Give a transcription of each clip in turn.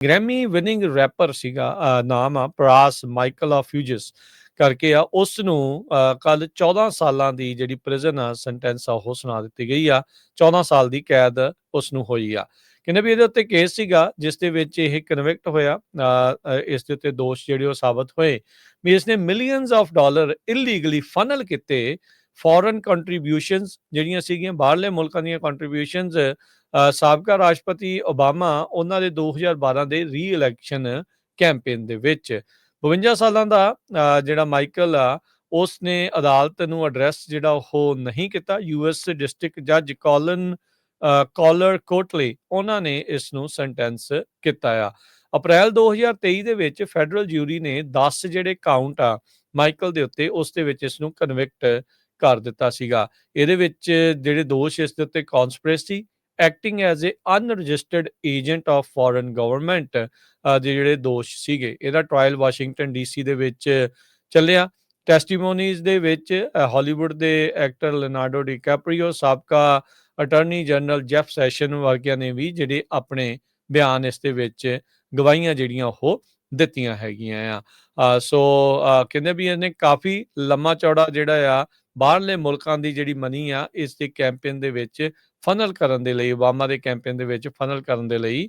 Grammy winning wrapper ਸੀਗਾ, ਨਾਮ ਆ ਪ੍ਰਾਸ ਮਾਈਕਲ ਆਫ ਫਿਊਜਸ ਕਰਕੇ ਆ। ਉਸ ਨੂੰ ਕੱਲ 14 ਸਾਲਾਂ ਦੀ ਜਿਹੜੀ ਪ੍ਰਿਜ਼ਨ ਆ ਸੈਂਟੈਂਸ ਆ ਉਹ ਸੁਣਾ ਦਿੱਤੀ ਗਈ ਆ। 14 ਸਾਲ ਦੀ ਕੈਦ ਉਸ ਨੂੰ ਹੋਈ ਆ। ਕਹਿੰਦੇ ਵੀ ਇਹਦੇ ਉੱਤੇ ਕੇਸ ਸੀਗਾ ਜਿਸ ਦੇ ਵਿੱਚ ਇਹ ਕਨਵਿਕਟ ਹੋਇਆ। ਇਸ ਦੇ ਉੱਤੇ ਦੋਸ਼ ਜਿਹੜੇ ਉਹ ਸਾਬਤ ਹੋਏ ਵੀ ਇਸਨੇ millions of dollar illegally funnel ਕੀਤੇ। ਫੋਰਨ ਕੰਟਰੀਬਿਊਸ਼ਨਸ ਜਿਹੜੀਆਂ ਸੀਗੀਆਂ, ਬਾਹਰਲੇ ਮੁਲਕਾਂ ਦੀਆਂ ਕੰਟਰੀਬਿਊਸ਼ਨਸ, ਸਾਬਕਾ ਰਾਸ਼ਟਰਪਤੀ ਓਬਾਮਾ ਉਹਨਾਂ ਦੇ 2012 ਦੇ ਰੀ ਇਲੈਕਸ਼ਨ ਕੈਂਪੇਨ ਦੇ ਵਿੱਚ। 52 ਸਾਲਾਂ ਦਾ ਜਿਹੜਾ ਮਾਈਕਲ ਆ, ਉਸ ਨੇ ਅਦਾਲਤ ਨੂੰ ਐਡਰੈਸ ਜਿਹੜਾ ਉਹ ਨਹੀਂ ਕੀਤਾ। ਯੂਐਸ ਡਿਸਟ੍ਰਿਕਟ ਜੱਜ ਕਾਲਰ ਕੋਟਲੇ ਉਹਨਾਂ ਨੇ ਇਸ ਨੂੰ ਸੈਂਟੈਂਸ ਕੀਤਾ ਆ। ਅਪ੍ਰੈਲ 2023 ਦੇ ਵਿੱਚ ਫੈਡਰਲ ਜਿਊਰੀ ਨੇ 10 ਜਿਹੜੇ ਕਾਊਂਟ ਆ ਮਾਈਕਲ ਦੇ ਉੱਤੇ, ਉਸ ਦੇ ਵਿੱਚ ਇਸ ਨੂੰ ਕਨਵਿਕਟ ਕਰ ਦਿੱਤਾ ਸੀਗਾ। ਇਹਦੇ ਵਿੱਚ ਜਿਹੜੇ ਦੋਸ਼ ਇਸ ਦੇ ਉੱਤੇ conspiracy, acting as a unregistered agent of foreign government ਦੇ ਜਿਹੜੇ ਦੋਸ਼ ਸੀਗੇ। ਇਹਦਾ ਟ੍ਰਾਇਲ ਵਾਸ਼ਿੰਗਟਨ ਡੀਸੀ ਦੇ ਵਿੱਚ ਚੱਲਿਆ। ਟੈਸਟੀਮੋਨੀਜ਼ ਦੇ ਵਿੱਚ ਹਾਲੀਵੁੱਡ ਦੇ ਐਕਟਰ ਲਿਓਨਾਰਡੋ ਡੀਕੈਪਰੀਓ, ਸਾਬਕਾ ਅਟਾਰਨੀ ਜਨਰਲ ਜੈਫ ਸੈਸ਼ਨ ਵਰਗਿਆਂ ਨੇ ਵੀ ਜਿਹੜੇ ਆਪਣੇ ਬਿਆਨ ਇਸ ਦੇ ਵਿੱਚ ਗਵਾਹੀਆਂ ਜਿਹੜੀਆਂ ਉਹ ਦਿੱਤੀਆਂ ਹੈਗੀਆਂ ਆ। ਕਹਿੰਦੇ ਵੀ ਇਹਨੇ ਕਾਫੀ ਲੰਮਾ ਚੌੜਾ ਜਿਹੜਾ ਆ ਬਾਹਰਲੇ ਮੁਲਕਾਂ ਦੀ ਜਿਹੜੀ ਮਨੀ ਆ ਇਸ ਦੇ ਕੈਂਪੇਨ ਦੇ ਵਿੱਚ ਫਨਲ ਕਰਨ ਦੇ ਲਈ, ਓਬਾਮਾ ਦੇ ਕੈਂਪੇਨ ਦੇ ਵਿੱਚ ਫਨਲ ਕਰਨ ਦੇ ਲਈ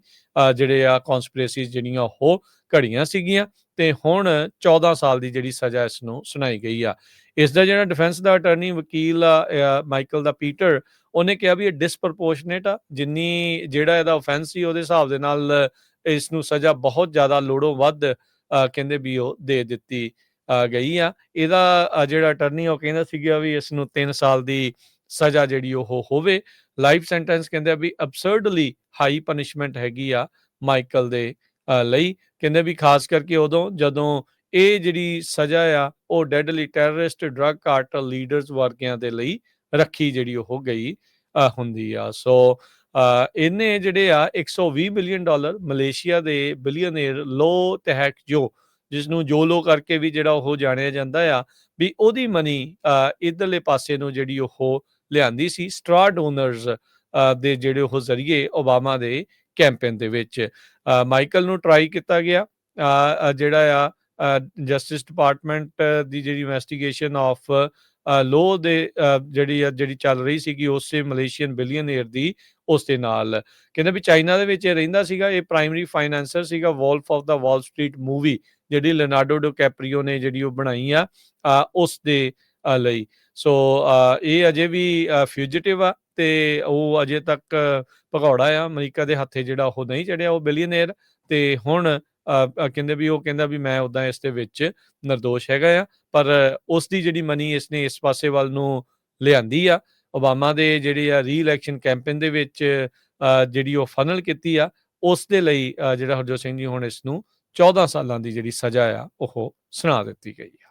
ਜਿਹੜੇ ਆ ਕੌਨਸਪੀਰੇਸੀਜ਼ ਜਿਹੜੀਆਂ ਉਹ ਘੜੀਆਂ ਸੀਗੀਆਂ। ਤੇ ਹੁਣ 14 ਸਾਲ ਦੀ ਜਿਹੜੀ ਸਜ਼ਾ ਇਸ ਨੂੰ ਸੁਣਾਈ ਗਈ ਆ। ਇਸ ਦਾ ਜਿਹੜਾ ਡਿਫੈਂਸ ਦਾ ਅਟਾਰਨੀ ਵਕੀਲ ਆ ਮਾਈਕਲ ਦਾ ਪੀਟਰ, ਉਹਨੇ ਕਿਹਾ ਵੀ ਇਹ ਡਿਸਪ੍ਰਪੋਰਸ਼ਨੇਟ ਆ। ਜਿੰਨੀ ਜਿਹੜਾ ਇਹਦਾ ਓਫੈਂਸ ਸੀ ਉਹਦੇ ਹਿਸਾਬ ਦੇ ਨਾਲ ਇਸ ਨੂੰ ਸਜ਼ਾ ਬਹੁਤ ਜ਼ਿਆਦਾ ਲੋੜੋਂ ਵੱਧ ਕਹਿੰਦੇ ਵੀ ਉਹ ਦੇ ਦਿੱਤੀ ਗਈ ਆ। ਇਹਦਾ ਜਿਹੜਾ ਅਟਾਰਨੀ ਉਹ ਕਹਿੰਦਾ ਸੀਗਾ ਵੀ ਇਸ ਨੂੰ 3 ਸਾਲ ਦੀ ਸਜ਼ਾ ਜਿਹੜੀ ਉਹ ਹੋਵੇ। ਲਾਈਫ ਸੈਂਟੈਂਸ ਕਹਿੰਦੇ ਵੀ ਅਬਸਰਡਲੀ ਹਾਈ ਪਨਿਸ਼ਮੈਂਟ ਹੈਗੀ ਆ ਮਾਈਕਲ ਦੇ ਲਈ। ਕਹਿੰਦੇ ਵੀ ਖਾਸ ਕਰਕੇ ਉਦੋਂ ਜਦੋਂ ਇਹ ਜਿਹੜੀ ਸਜ਼ਾ ਆ ਉਹ deadly terrorist, drug cartel leaders ਵਰਗਿਆਂ ਦੇ ਲਈ ਰੱਖੀ ਜਿਹੜੀ ਉਹ ਗਈ ਹੁੰਦੀ ਆ। ਇਹਨੇ ਜਿਹੜੇ ਆ $120 ਮਿਲੀਅਨ ਮਲੇਸ਼ੀਆ ਦੇ ਬਿਲੀਅਨੇਰ ਲੋ ਤਹਿਕਜੋ, ਜਿਸਨੂੰ ਜੋਲੋ ਕਰਕੇ ਵੀ ਜਿਹੜਾ ਉਹ ਜਾਣਿਆ ਜਾਂਦਾ ਆ, ਵੀ ਉਹਦੀ ਮਨੀ ਇੱਧਰਲੇ ਪਾਸੇ ਨੂੰ ਜਿਹੜੀ ਉਹ ਲਿਆਂਦੀ ਸੀ ਸਟਰਾ ਡੋਨਰਸ ਦੇ ਜਿਹੜੇ ਉਹ ਜ਼ਰੀਏ ਓਬਾਮਾ ਦੇ ਕੈਂਪੇਨ ਦੇ ਵਿੱਚ। ਮਾਈਕਲ ਨੂੰ ਟਰਾਈ ਕੀਤਾ ਗਿਆ। ਜਿਹੜਾ ਆ ਜਸਟਿਸ ਡਿਪਾਰਟਮੈਂਟ ਦੀ ਜਿਹੜੀ ਇਨਵੈਸਟੀਗੇਸ਼ਨ ਆਫ ਲੋ ਦੇ ਜਿਹੜੀ ਚੱਲ ਰਹੀ ਸੀਗੀ ਉਸੇ ਮਲੇਸ਼ੀਅਨ ਬਿਲੀਅਨੇਅਰ ਦੀ, ਉਸ ਦੇ ਨਾਲ ਕਹਿੰਦੇ ਵੀ ਚਾਈਨਾ ਦੇ ਵਿੱਚ ਰਹਿੰਦਾ ਸੀਗਾ। ਇਹ ਪ੍ਰਾਇਮਰੀ ਫਾਈਨੈਂਸਰ ਸੀਗਾ wolf of the wall street movie, ਜਿਹੜੀ ਲਿਓਨਾਰਡੋ ਡਿਕੈਪਰੀਓ ਨੇ ਜਿਹੜੀ ਉਹ ਬਣਾਈ ਆ ਉਸ ਦੇ ਲਈ। ਇਹ ਅਜੇ ਵੀ ਫਿਊਜੀਟਿਵ ਆ ਤੇ ਉਹ ਅਜੇ ਤੱਕ ਭਗੌੜਾ ਆ, ਅਮਰੀਕਾ ਦੇ ਹੱਥੇ ਜਿਹੜਾ ਉਹ ਨਹੀਂ ਚੜਿਆ ਉਹ ਬਿਲੀਅਨੇਅਰ। ਤੇ ਹੁਣ ਕਹਿੰਦੇ ਵੀ ਉਹ ਕਹਿੰਦਾ ਵੀ ਮੈਂ ਉੱਦਾਂ ਇਸ ਦੇ ਵਿੱਚ ਨਿਰਦੋਸ਼ ਹੈਗਾ ਆ, ਪਰ ਉਸ ਦੀ ਜਿਹੜੀ ਮਨੀ ਇਸਨੇ ਇਸ ਪਾਸੇ ਵੱਲ ਨੂੰ ਲਿਆਂਦੀ ਆ ਓਬਾਮਾ ਦੇ ਜਿਹੜੀ ਆ ਰੀ ਇਲੈਕਸ਼ਨ ਕੈਂਪੇਨ ਦੇ ਵਿੱਚ ਜਿਹੜੀ ਉਹ ਫਨਲ ਕੀਤੀ ਆ, ਉਸ ਦੇ ਲਈ ਜਿਹੜਾ ਹਰਜੋਤ ਸਿੰਘ ਜੀ ਹੁਣ ਇਸ ਨੂੰ 14 ਸਾਲਾਂ ਦੀ ਜਿਹੜੀ ਸਜ਼ਾ ਆ ਉਹ ਸੁਣਾ ਦਿੱਤੀ ਗਈ ਆ।